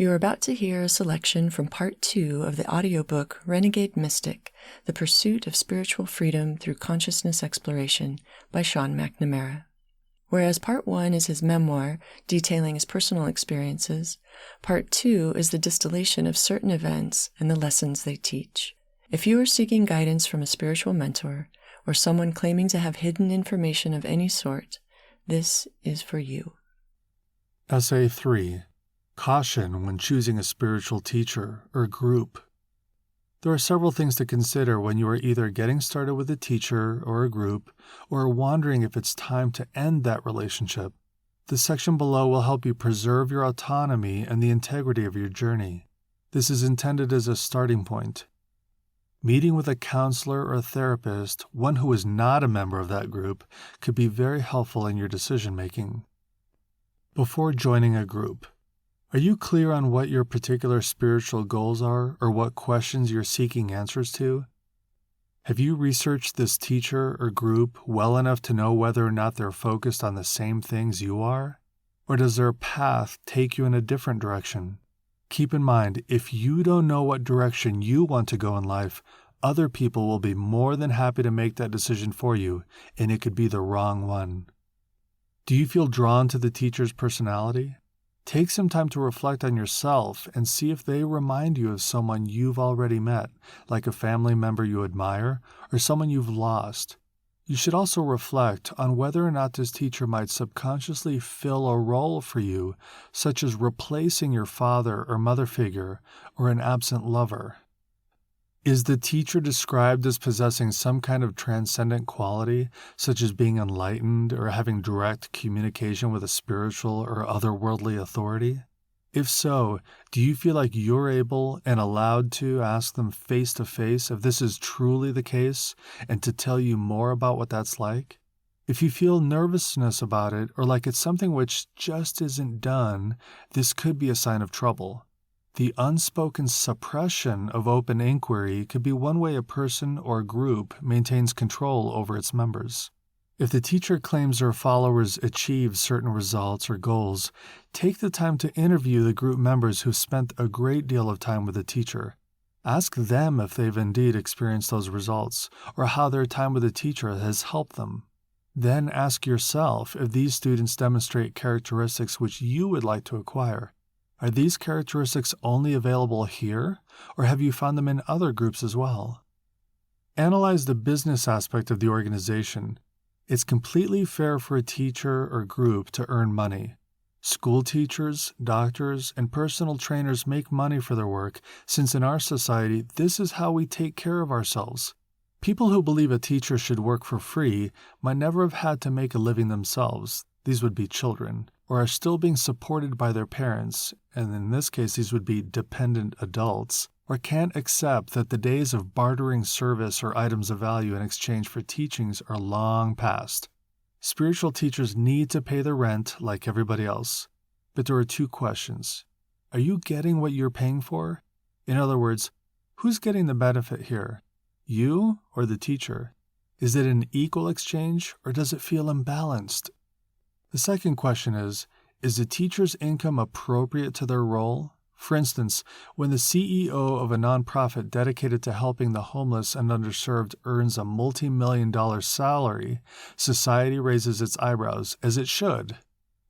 You are about to hear a selection from Part 2 of the audiobook Renegade Mystic, The Pursuit of Spiritual Freedom Through Consciousness Exploration by Sean McNamara. Whereas Part 1 is his memoir detailing his personal experiences, Part 2 is the distillation of certain events and the lessons they teach. If you are seeking guidance from a spiritual mentor or someone claiming to have hidden information of any sort, this is for you. Essay 3. Caution when choosing a spiritual teacher or group. There are several things to consider when you are either getting started with a teacher or a group, or wondering if it's time to end that relationship. The section below will help you preserve your autonomy and the integrity of your journey. This is intended as a starting point. Meeting with a counselor or a therapist, one who is not a member of that group, could be very helpful in your decision-making. Before joining a group, are you clear on what your particular spiritual goals are or what questions you're seeking answers to? Have you researched this teacher or group well enough to know whether or not they're focused on the same things you are? Or does their path take you in a different direction? Keep in mind, if you don't know what direction you want to go in life, other people will be more than happy to make that decision for you, and it could be the wrong one. Do you feel drawn to the teacher's personality? Take some time to reflect on yourself and see if they remind you of someone you've already met, like a family member you admire or someone you've lost. You should also reflect on whether or not this teacher might subconsciously fill a role for you, such as replacing your father or mother figure or an absent lover. Is the teacher described as possessing some kind of transcendent quality, such as being enlightened or having direct communication with a spiritual or otherworldly authority? If so, do you feel like you're able and allowed to ask them face to face if this is truly the case and to tell you more about what that's like? If you feel nervousness about it or like it's something which just isn't done, this could be a sign of trouble. The unspoken suppression of open inquiry could be one way a person or group maintains control over its members. If the teacher claims their followers achieve certain results or goals, take the time to interview the group members who've spent a great deal of time with the teacher. Ask them if they've indeed experienced those results, or how their time with the teacher has helped them. Then ask yourself if these students demonstrate characteristics which you would like to acquire. Are these characteristics only available here, or have you found them in other groups as well? Analyze the business aspect of the organization. It's completely fair for a teacher or group to earn money. School teachers, doctors, and personal trainers make money for their work, since in our society, this is how we take care of ourselves. People who believe a teacher should work for free might never have had to make a living themselves. These would be children, or are still being supported by their parents, and in this case these would be dependent adults, or can't accept that the days of bartering service or items of value in exchange for teachings are long past. Spiritual teachers need to pay their rent like everybody else. But there are two questions. Are you getting what you're paying for? In other words, who's getting the benefit here? You or the teacher? Is it an equal exchange, or does it feel imbalanced? The second question is the teacher's income appropriate to their role? For instance, when the CEO of a nonprofit dedicated to helping the homeless and underserved earns a multi-million-dollar salary, society raises its eyebrows, as it should.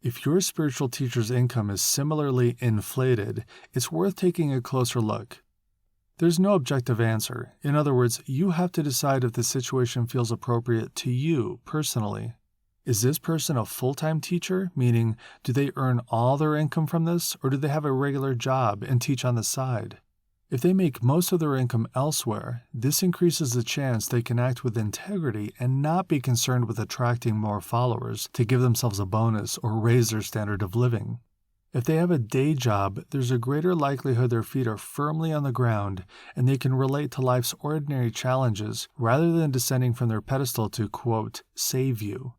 If your spiritual teacher's income is similarly inflated, it's worth taking a closer look. There's no objective answer. In other words, you have to decide if the situation feels appropriate to you personally. Is this person a full-time teacher? Meaning, do they earn all their income from this, or do they have a regular job and teach on the side? If they make most of their income elsewhere, this increases the chance they can act with integrity and not be concerned with attracting more followers to give themselves a bonus or raise their standard of living. If they have a day job, there's a greater likelihood their feet are firmly on the ground and they can relate to life's ordinary challenges rather than descending from their pedestal to, quote, save you.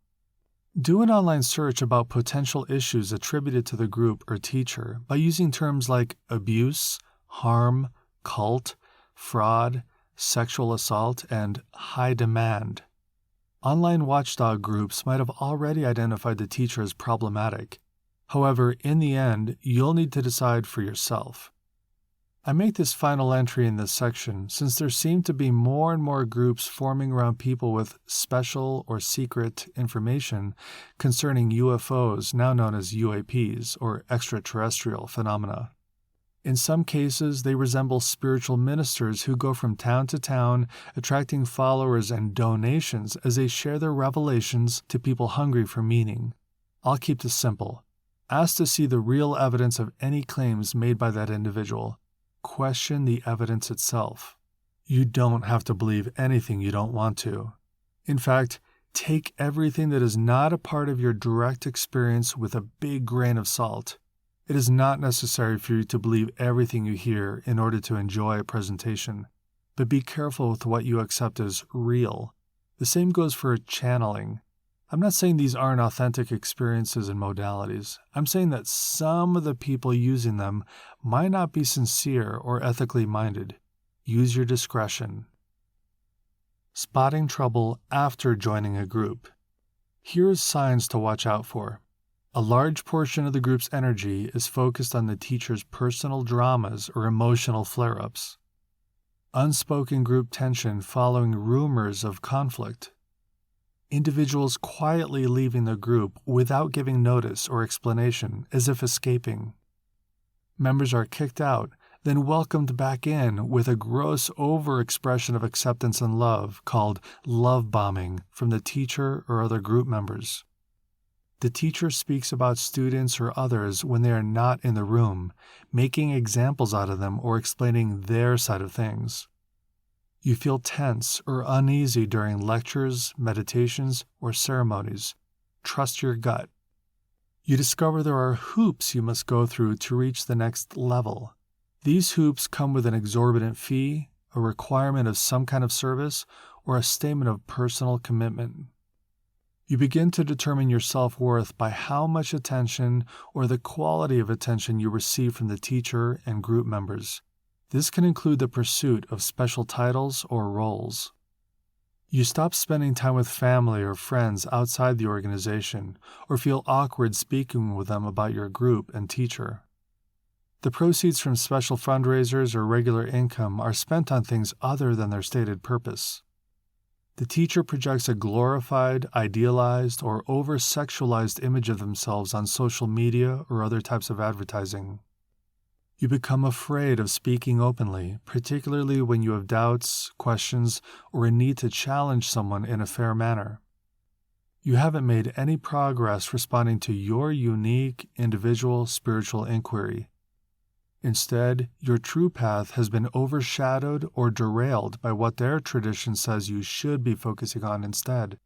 Do an online search about potential issues attributed to the group or teacher by using terms like abuse, harm, cult, fraud, sexual assault, and high demand. Online watchdog groups might have already identified the teacher as problematic. However, in the end, you'll need to decide for yourself. I make this final entry in this section since there seem to be more and more groups forming around people with special or secret information concerning UFOs, now known as UAPs, or extraterrestrial phenomena. In some cases, they resemble spiritual ministers who go from town to town, attracting followers and donations as they share their revelations to people hungry for meaning. I'll keep this simple. Ask to see the real evidence of any claims made by that individual. Question the evidence itself. You don't have to believe anything you don't want to. In fact, take everything that is not a part of your direct experience with a big grain of salt. It is not necessary for you to believe everything you hear in order to enjoy a presentation, but be careful with what you accept as real. The same goes for channeling. I'm not saying these aren't authentic experiences and modalities. I'm saying that some of the people using them might not be sincere or ethically minded. Use your discretion. Spotting trouble after joining a group. Here's signs to watch out for. A large portion of the group's energy is focused on the teacher's personal dramas or emotional flare-ups. Unspoken group tension following rumors of conflict. Individuals quietly leaving the group without giving notice or explanation, as if escaping. Members are kicked out, then welcomed back in with a gross overexpression of acceptance and love called love bombing from the teacher or other group members. The teacher speaks about students or others when they are not in the room, making examples out of them or explaining their side of things. You feel tense or uneasy during lectures, meditations, or ceremonies. Trust your gut. You discover there are hoops you must go through to reach the next level. These hoops come with an exorbitant fee, a requirement of some kind of service, or a statement of personal commitment. You begin to determine your self-worth by how much attention or the quality of attention you receive from the teacher and group members. This can include the pursuit of special titles or roles. You stop spending time with family or friends outside the organization, or feel awkward speaking with them about your group and teacher. The proceeds from special fundraisers or regular income are spent on things other than their stated purpose. The teacher projects a glorified, idealized, or over-sexualized image of themselves on social media or other types of advertising. You become afraid of speaking openly, particularly when you have doubts, questions, or a need to challenge someone in a fair manner. You haven't made any progress responding to your unique, individual spiritual inquiry. Instead, your true path has been overshadowed or derailed by what their tradition says you should be focusing on instead.